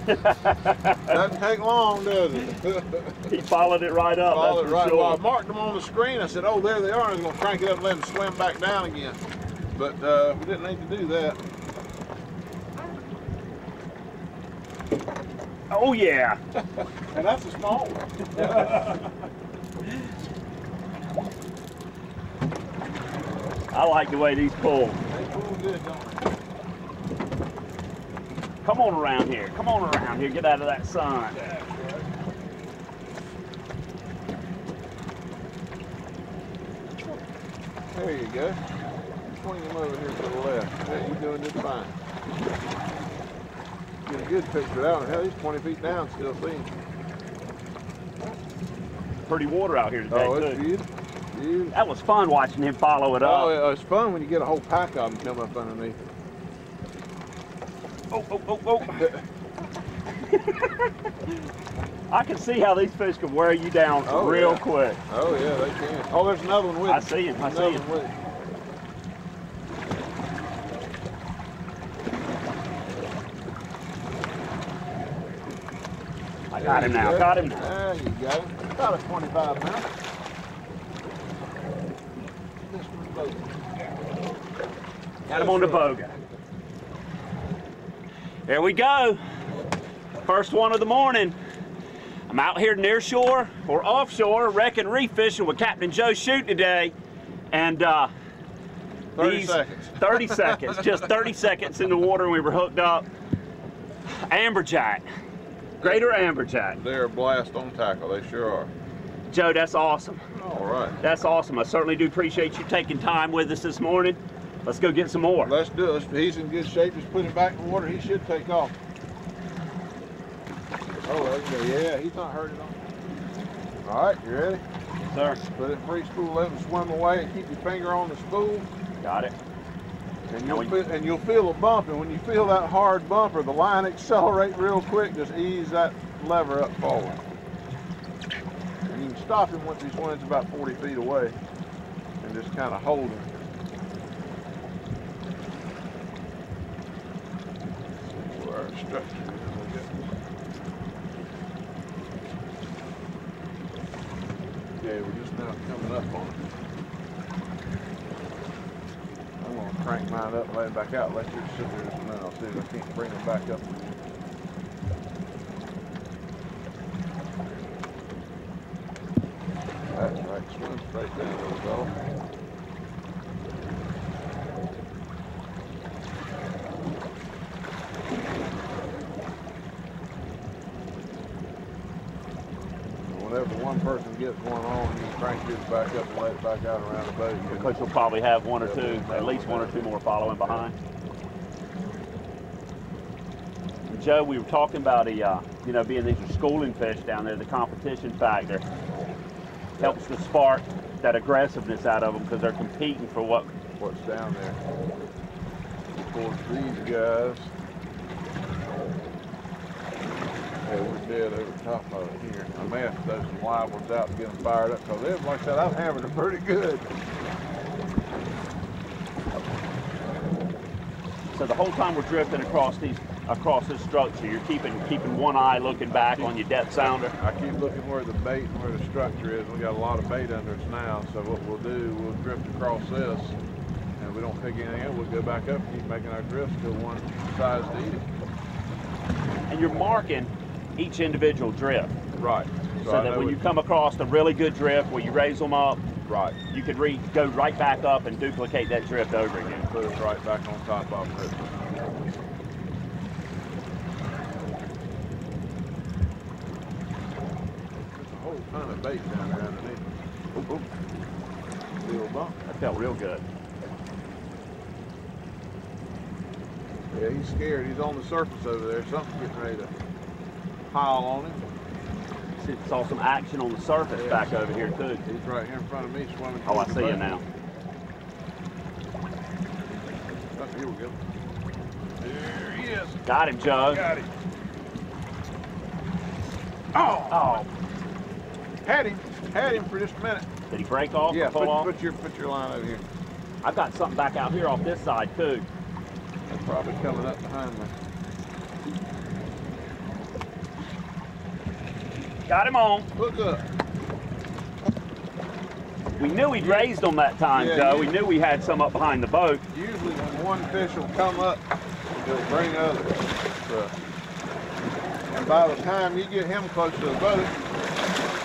Doesn't take long, does it? He followed it right up. Followed it right. Sure. Well, I marked them on the screen. I said, oh, there they are. I was going to crank it up and let them swim back down again. But we didn't need to do that. Oh, yeah. And that's a small one. I like the way these pull. They pull good, don't they? Come on around here. Come on around here. Get out of that sun. That's right. There you go. Swing them over here to the left. Yeah, you're doing just fine. Get a good picture out. Hell, he's 20 feet down, still seeing. Pretty water out here today, Oh, it's too. beautiful. Beautiful. That was fun watching him follow it up. Oh, it's fun when you get a whole pack of them come up underneath. Oh, oh, oh, oh. I can see how these fish can wear you down real quick. Oh, yeah, they can. Oh, there's another one with I see him. I see him. I got him now. Got him now. There you go. About a 25 pound. Got him on the boga. There we go. First one of the morning. I'm out here near shore or offshore wrecking reef fishing with Captain Joe Shute today. And 30 seconds. 30 seconds. Just 30 seconds in the water and we were hooked up. Amberjack. Greater amberjack. They're a blast on tackle. They sure are. Joe, that's awesome. All right. That's awesome. I certainly do appreciate you taking time with us this morning. Let's go get some more. Let's do it. He's in good shape. Just put him back in the water. He should take off. Oh, there you go. Yeah, he's not hurt at all. All right, you ready? Sir. Put it free spool, let him swim away, and keep your finger on the spool. Got it. And you'll feel a bump, and when you feel that hard bumper, the line accelerate real quick. Just ease that lever up forward. And you can stop him once he swims about 40 feet away, and just kind of hold him. See where our structure is. Okay, we're just now coming up on it. I'm going to crank mine up and let it back out. Let yours sit there just a minute. I'll see if I can't bring them back up again. That's right. Swim straight down, little fellow. Whenever one person gets one on, you can crank yours back up and let it back out around the boat. Because you'll probably have one or two, at least one or two more following behind. Joe, we were talking about you know, being these are schooling fish down there, the competition factor helps to spark that aggressiveness out of them because they're competing for what's down there. Of course, these guys, yeah, we're dead over the top of it here. I may have to throw some live ones out to get them fired up because them, like I said, I've hammered them pretty good. So the whole time we're drifting across this structure, you're keeping one eye looking back on your depth sounder. I keep looking where the bait and where the structure is. We got a lot of bait under us now, so what we'll do, we'll drift across this, and if we don't pick anything up, we'll go back up and keep making our drifts till one decides to eat it. And you're marking each individual drift. Right. So that when you come across a really good drift where you raise them up, right, you could go right back up and duplicate that drift over again. Put it right back on top of it. There's a whole ton of bait down there underneath. Oop, oop. Little bump. That felt real good. Yeah, he's scared. He's on the surface over there. Something's getting ready to pile on him. Saw some action on the surface back over here too. He's right here in front of me swimming. Oh, I see you now. Oh, here we go. There he is. Got him, Joe. Got him. Oh. Had him for just a minute. Did he break off? Yeah, or pull off? put your line over here. I've got something back out here off this side too. They're probably coming up behind me. Got him on. Hook up. We knew he'd raised them that time, Yeah, Joe. We knew we had some up behind the boat. Usually when one fish will come up, he'll bring others. So, and by the time you get him close to the boat,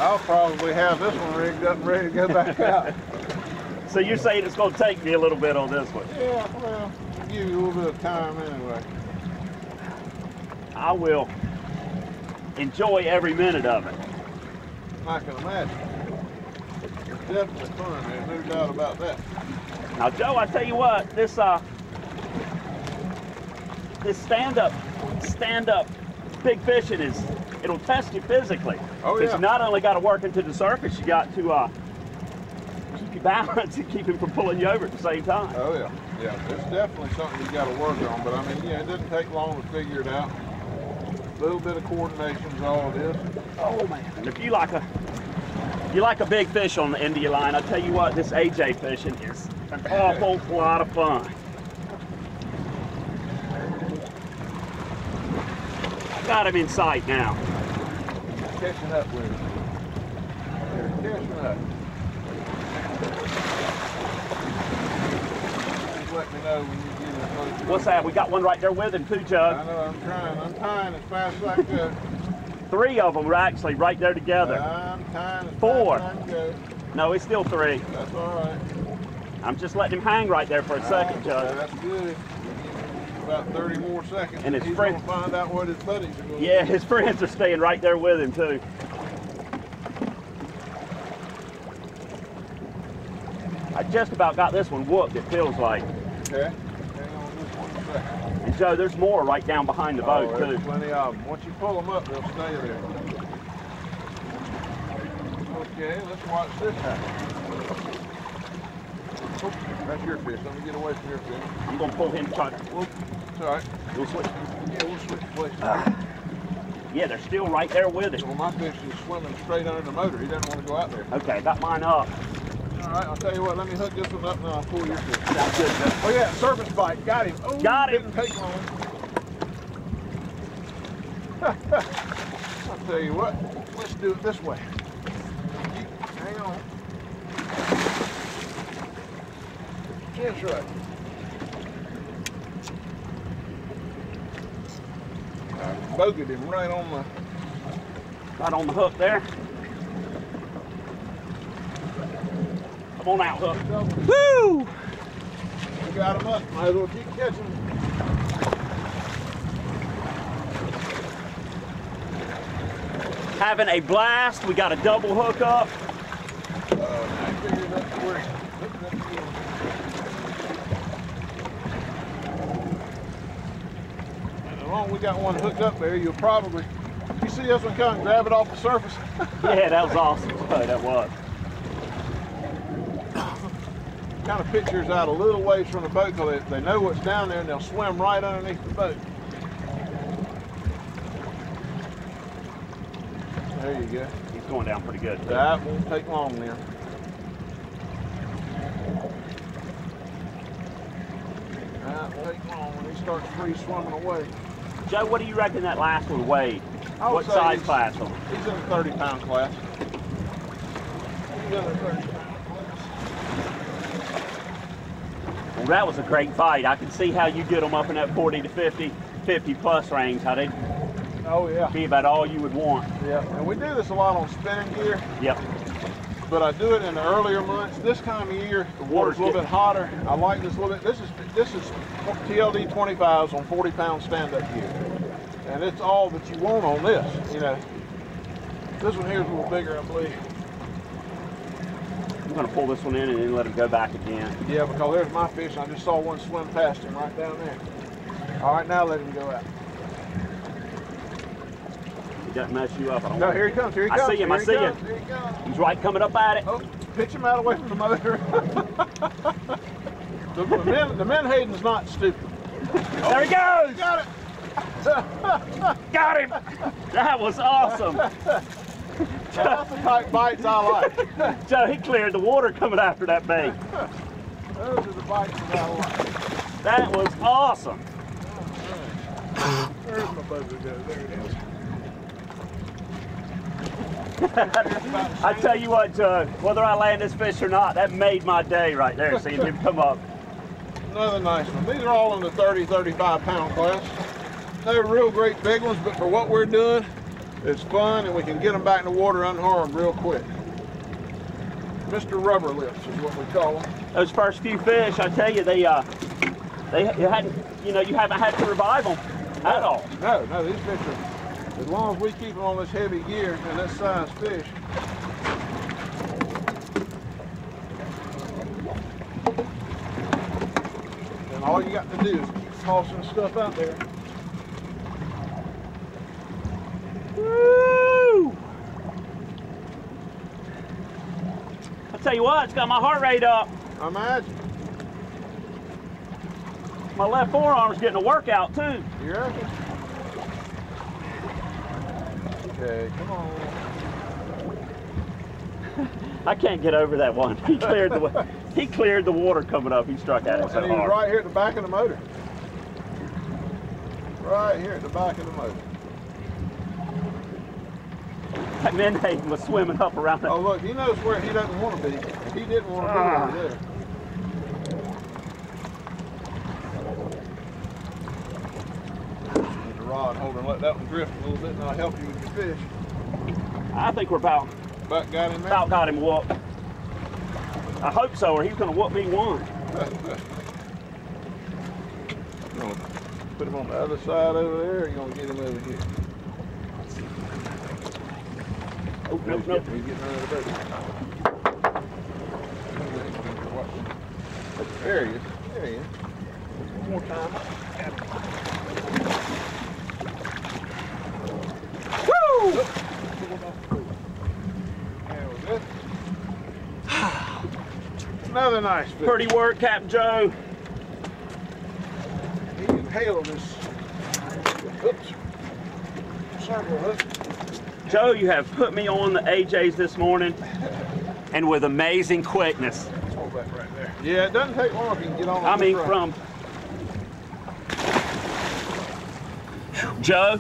I'll probably have this one rigged up and ready to go back out. So you're saying it's going to take me a little bit on this one? Yeah, well, I'll give you a little bit of time anyway. I will enjoy every minute of it. I can imagine. It's definitely fun, there's no doubt about that. Now, Joe, I tell you what, this stand-up big fishing it'll test you physically. Oh, yeah. Because you not only got to work into the surface, you got to keep your balance and keep him from pulling you over at the same time. Oh yeah, yeah. It's definitely something you got to work on. But I mean, yeah, it doesn't take long to figure it out. A little bit of coordination is all it is. Oh man! And if you like a big fish on the end of your line, I tell you what, this AJ fishing is an awful lot of fun. I got him in sight now. Catching up with him. They're catching up. Just let me know when you get it close. What's that? We got one right there with him too, I Joe. know, I'm trying. I'm tying as fast as I can. 3 of them are actually right there together. I'm tying as 4. fast as I can go. No, it's still 3. That's all right. I'm just letting him hang right there for a second, Joe. That's good. About 30 more seconds. And his he's friend- going to find out what his buddies are going Yeah, to do. his friends are staying right there with him too. I just about got this one whooped, it feels like. Okay. Hang on just 1 second. And Joe, there's more right down behind the boat There's too. plenty of them. Once you pull them up, they'll stay there. Okay, let's watch this happen. Oh, that's your fish. Let me get away from your fish. I'm gonna pull him. Try. Whoop. It's all right. We'll switch. Yeah, we'll switch places. Yeah, they're still right there with it. Well, my fish is swimming straight under the motor. He doesn't want to go out there. Okay, got mine up. All right, I'll tell you what. Let me hook this one up and I'll pull your fish. Sounds good, Joe. Oh yeah, surface bite. Got him. Oh, Got him. Didn't take long. I'll tell you what. Let's do it this way. Hang on. That's right. I bogeyed him right on the. Right on the hook there. Come on out, hook. Woo! We got him up. Might as well keep catching him. Having a blast. We got a double hook up. I figured that's where he hooked up to him. And as long as we got one hooked up there, you'll probably, you see this one come and grab it off the surface. Yeah, that was awesome. Oh, that was. Kind of pictures out a little ways from the boat because they know what's down there and they'll swim right underneath the boat. There you go. He's going down pretty good. That won't take long then. That won't take long when he starts free swimming away. Joe, what do you reckon that last one weighed? I would What say size he's- class was it? He's in the 30-pound class. He's in the 30-pound class. Well, that was a great fight. I can see how you get them up in that 40 to 50 plus range, how they'd Oh yeah. be about all you would want. Yeah. And we do this a lot on spinning gear, Yep. but I do it in the earlier months. This time of year, the water's a little bit hotter. I like this a little bit. This is TLD 25s on 40-pound stand-up gear, and it's all that you want on this. You know, this one here is a little bigger, I believe. I'm going to pull this one in and then let him go back again. Yeah, because there's my fish. I just saw one swim past him right down there. All right, now let him go out. He doesn't mess you up. I don't No, want here he comes. Here he I comes. see him, Here I he see comes, him. Here he comes. He's right coming up at it. Oh, pitch him out away from the motor. the menhaden's not stupid. There he goes! Got it. Got him! That was awesome. That's the type bites I like. Joe, he cleared the water coming after that bait. Those are the bites that I like. That was awesome. Where's my buzzer go? There it is. I tell you what, Joe, whether I land this fish or not, that made my day right there, seeing him come up. Another nice one. These are all in the 30, 35 pound class. They're real great big ones, but for what we're doing, it's fun and we can get them back in the water unharmed real quick. Mr. Rubber Lips is what we call them. Those first few fish, I tell you, you hadn't, you haven't had to revive them at all. No, these fish are, as long as we keep them on this heavy gear and this size fish, and all you got to do is keep tossing stuff out there. Woo! I tell you what, it's got my heart rate up. I imagine. My left forearm's getting a workout too. You reckon? Okay, come on. I can't get over that one. He cleared the water coming up. He struck at it so And he was hard. right here at the back of the motor. Right here at the back of the motor. That menhaden was swimming up around that. Oh look, he knows where he doesn't want to be. He didn't want to be over there. Need the rod holder and let that one drift a little bit and I'll help you with your fish. I think we're about Got him there? about got him whooped. I hope so, or he's going to whoop me one. You gonna put him on the other side over there, or you gonna get him over here? Oh, nope, nope. He's getting under the boat. There he is. There he is. One more time. Woo! There we go. Another nice fish. Pretty work, Captain Joe. He can handle this. Oops. Circle hook. Joe, you have put me on the AJs this morning, and with amazing quickness. Hold that right there. Yeah, it doesn't take long if you can get on. I mean, from Joe,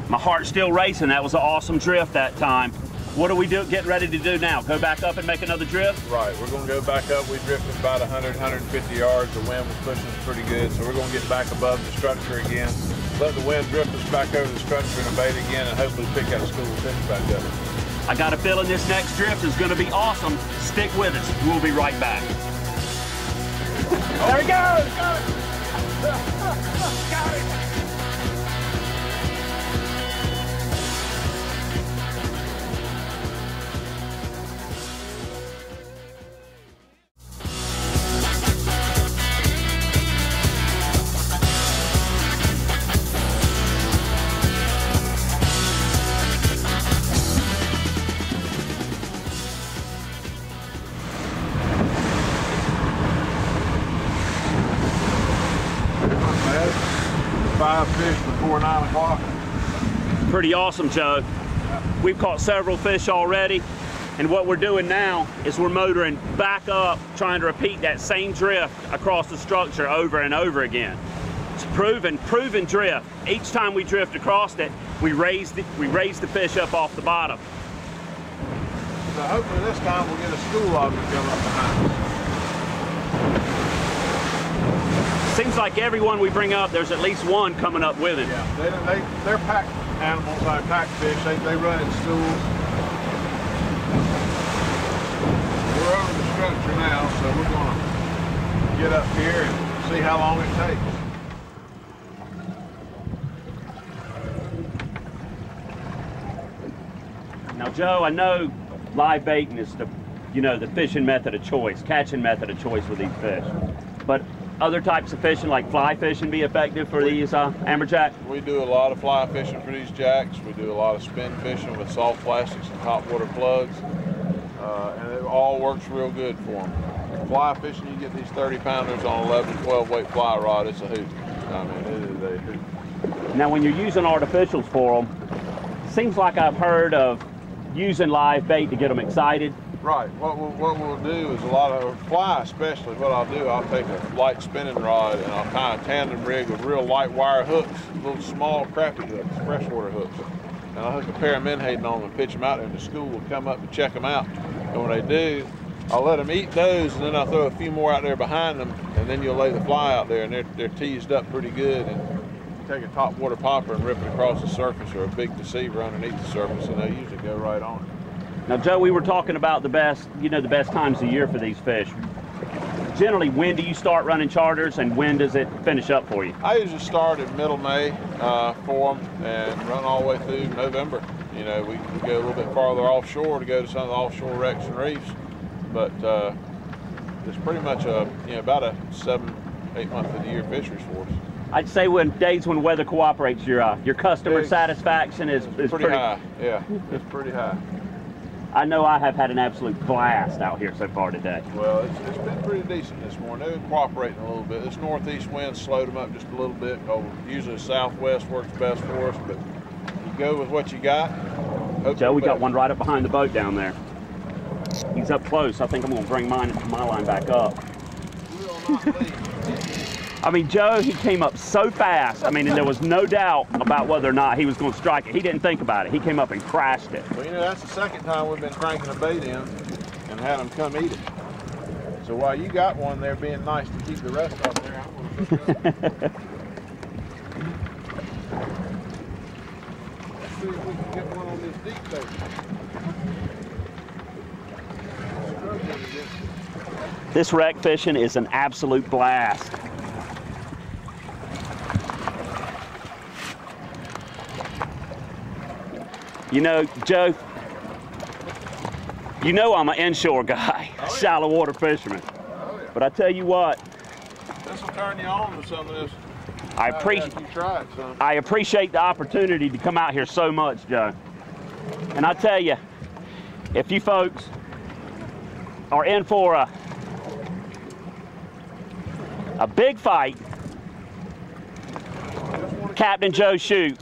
my heart's still racing. That was an awesome drift that time. What are we getting ready to do now? Go back up and make another drift? Right, we're going to go back up. We drifted about 100, 150 yards. The wind was pushing us pretty good, so we're going to get back above the structure again. Let the wind drift us back over the structure and bait again, and hopefully pick that school of fish back up. I got a feeling this next drift is going to be awesome. Stick with us. We'll be right back. There he goes! Got it! Got it! Five fish before 9 o'clock. Pretty awesome, Joe. We've caught several fish already, and what we're doing now is we're motoring back up, trying to repeat that same drift across the structure over and over again. It's proven drift. Each time we drift across it, we raise the fish up off the bottom. So hopefully this time we'll get a school lobster coming up behind us. Seems like everyone we bring up, there's at least one coming up with him. Yeah, they're pack animals, like pack fish. They run in schools. We're over the structure now, so we're going to get up here and see how long it takes. Now, Joe, I know live baiting is the fishing method of choice, catching method of choice with these fish, but other types of fishing, like fly fishing, be effective for these amberjack? We do a lot of fly fishing for these jacks. We do a lot of spin fishing with soft plastics and hot water plugs, and it all works real good for them. Fly fishing, you get these 30-pounders on 11, 12 weight fly rod. It's a hoot. I mean, it is a hoot. Now, when you're using artificials for them, seems like I've heard of using live bait to get them excited. Right. What we'll do is a lot of fly, especially. What I'll do, I'll take a light spinning rod and I'll kind of tandem rig with real light wire hooks, little small crappie hooks, freshwater hooks, and I'll hook a pair of menhaden on them and pitch them out there, and the school will come up and check them out. And when they do, I'll let them eat those, and then I'll throw a few more out there behind them, and then you'll lay the fly out there, and they're teased up pretty good. And you take a top water popper and rip it across the surface, or a big deceiver underneath the surface, and they usually go right on it. Now, Joe, we were talking about the best times of year for these fish. Generally, when do you start running charters, and when does it finish up for you? I usually start in middle May for them and run all the way through November. You know, we go a little bit farther offshore to go to some of the offshore wrecks and reefs, but it's pretty much about a 7-8 month of the year fisheries for us. I'd say days when weather cooperates, your customer satisfaction is pretty high. Yeah, it's pretty high. I know I have had an absolute blast out here so far today. Well, it's been pretty decent this morning. They've been cooperating a little bit. This northeast wind slowed them up just a little bit. Usually the southwest works best for us, but you go with what you got. Joe, we got one right up behind the boat down there. He's up close. I think I'm going to bring my line back up. Will not leave. I mean, Joe, he came up so fast. I mean, and there was no doubt about whether or not he was going to strike it. He didn't think about it. He came up and crashed it. Well, you know, that's the second time we've been cranking a bait in and had them come eat it. So while you got one there being nice to keep the rest up there, I'm going to hook up. Let's see if we can get one on this deep bait. This wreck fishing is an absolute blast. You know, Joe, you know I'm an inshore guy, shallow water fisherman. Oh, yeah. But I tell you what, This will turn you on to some of this. I appreciate the opportunity to come out here so much, Joe. And I tell you, if you folks are in for a big fight, Captain Joe Shute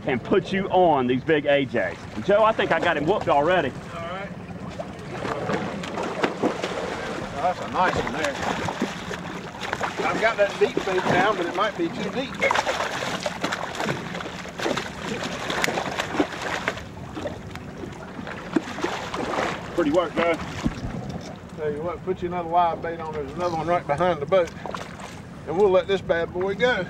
can put you on these big AJs. And Joe, I think I got him whooped already. All right. Oh, that's a nice one there. I've got that deep bait down, but it might be too deep. Pretty work, Joe. Tell you what, put you another live bait on. There's another one right behind the boat. And we'll let this bad boy go.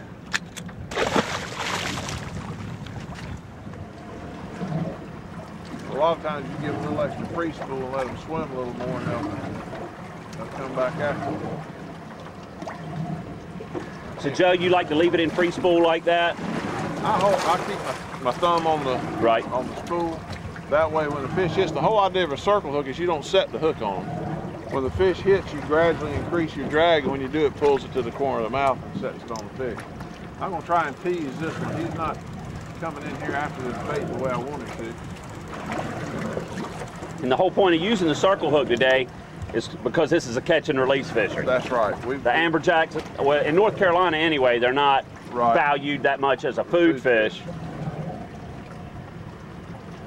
A lot of times you give them a little extra free spool and let them swim a little more, and they'll come back after. So Joe, you like to leave it in free spool like that? I keep my thumb on the on the spool. That way when the fish hits, the whole idea of a circle hook is you don't set the hook on them. When the fish hits, you gradually increase your drag, and when you do it, pulls it to the corner of the mouth and sets it on the fish. I'm gonna try and tease this one. He's not coming in here after this bait the way I want him to. And the whole point of using the circle hook today is because this is a catch and release fishery. That's right. The amberjacks, well, in North Carolina anyway, they're not valued that much as a food fish.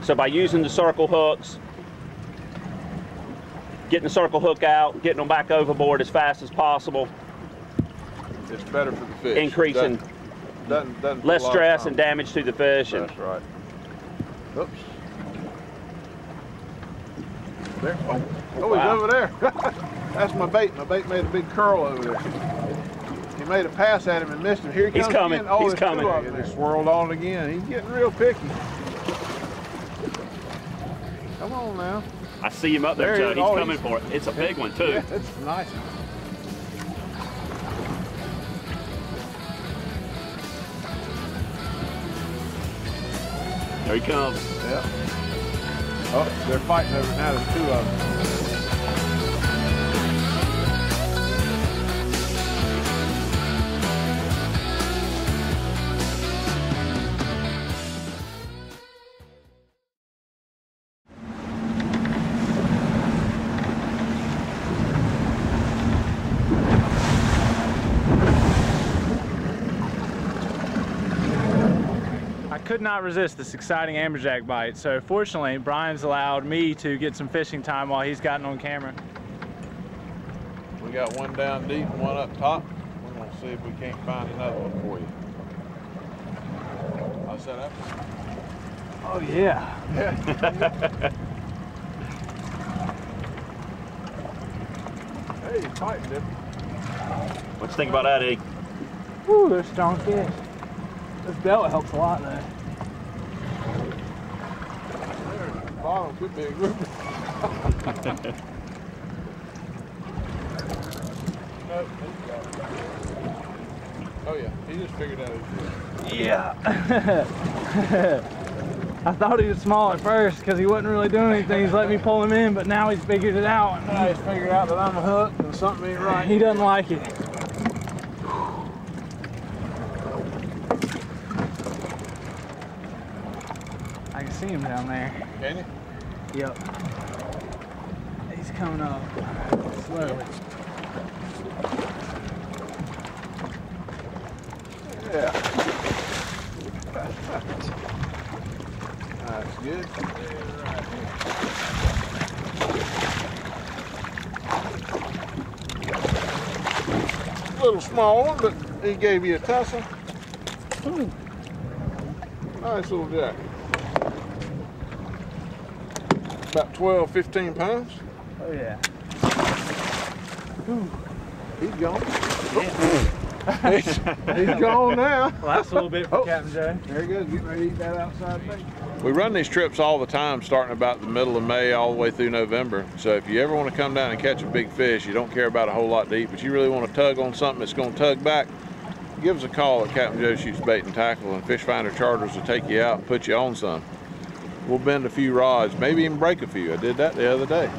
So by using the circle hooks, getting the circle hook out, getting them back overboard as fast as possible, it's better for the fish. Increasing doesn't less stress and damage to the fish. That's right. Oops. There. Oh, he's over there. That's my bait. My bait made a big curl over there. He made a pass at him and missed him. Here he comes. He's coming. Again. Oh, he's coming. And he swirled on again. He's getting real picky. Come on now. I see him up there, Joe. He's coming for it. It's a big one, too. Yeah, it's a nice one. There he comes. Yeah. Oh, they're fighting over it now. There's two of them. I could not resist this exciting amberjack bite, so fortunately Brian's allowed me to get some fishing time while he's gotten on camera. We got one down deep and one up top. We're going to see if we can't find another one for you. I said that. Oh yeah. Hey, he's fighting, dude. What you think about that, Egg? Woo, they're strong fish. This belt helps a lot though. Bottom could be a group. Nope, he's got it. Oh yeah, he just figured out his deal. Yeah. I thought he was small at first because he wasn't really doing anything. He's letting me pull him in, but now he's figured it out. Now he's figured out that I'm a hook and something ain't right. He doesn't like it. I can see him down there. Can you? Yep. He's coming up slowly. Yeah. That's good. A little small one, but he gave you a tussle. Ooh. Nice little jack. About 12, 15 pounds. Oh yeah. Ooh. He's gone. Yeah. He's gone now. Well, that's a little bit for Captain Joe. There he goes, getting ready to eat that outside thing. We run these trips all the time, starting about the middle of May all the way through November. So if you ever want to come down and catch a big fish, you don't care about a whole lot to eat, but you really want to tug on something that's going to tug back, give us a call at Captain Joe Shoots Bait and Tackle, and Fish Finder Charters will take you out and put you on some. We'll bend a few rods, maybe even break a few. I did that the other day.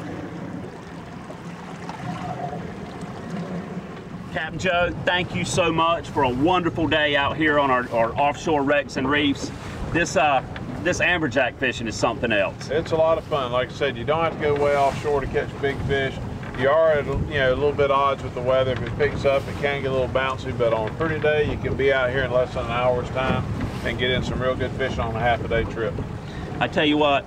Captain Joe, thank you so much for a wonderful day out here on our offshore wrecks and reefs. This amberjack fishing is something else. It's a lot of fun. Like I said, you don't have to go way offshore to catch big fish. You are at a little bit odds with the weather. If it picks up, it can get a little bouncy, but on a pretty day, you can be out here in less than an hour's time and get in some real good fishing on a half-a-day trip. I tell you what,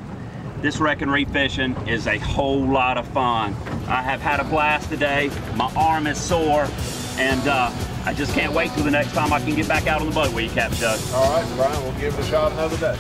this wreck and reef fishing is a whole lot of fun. I have had a blast today. My arm is sore, and I just can't wait till the next time I can get back out on the boat with you, Captain Joe. All right, Brian, we'll give it a shot another day.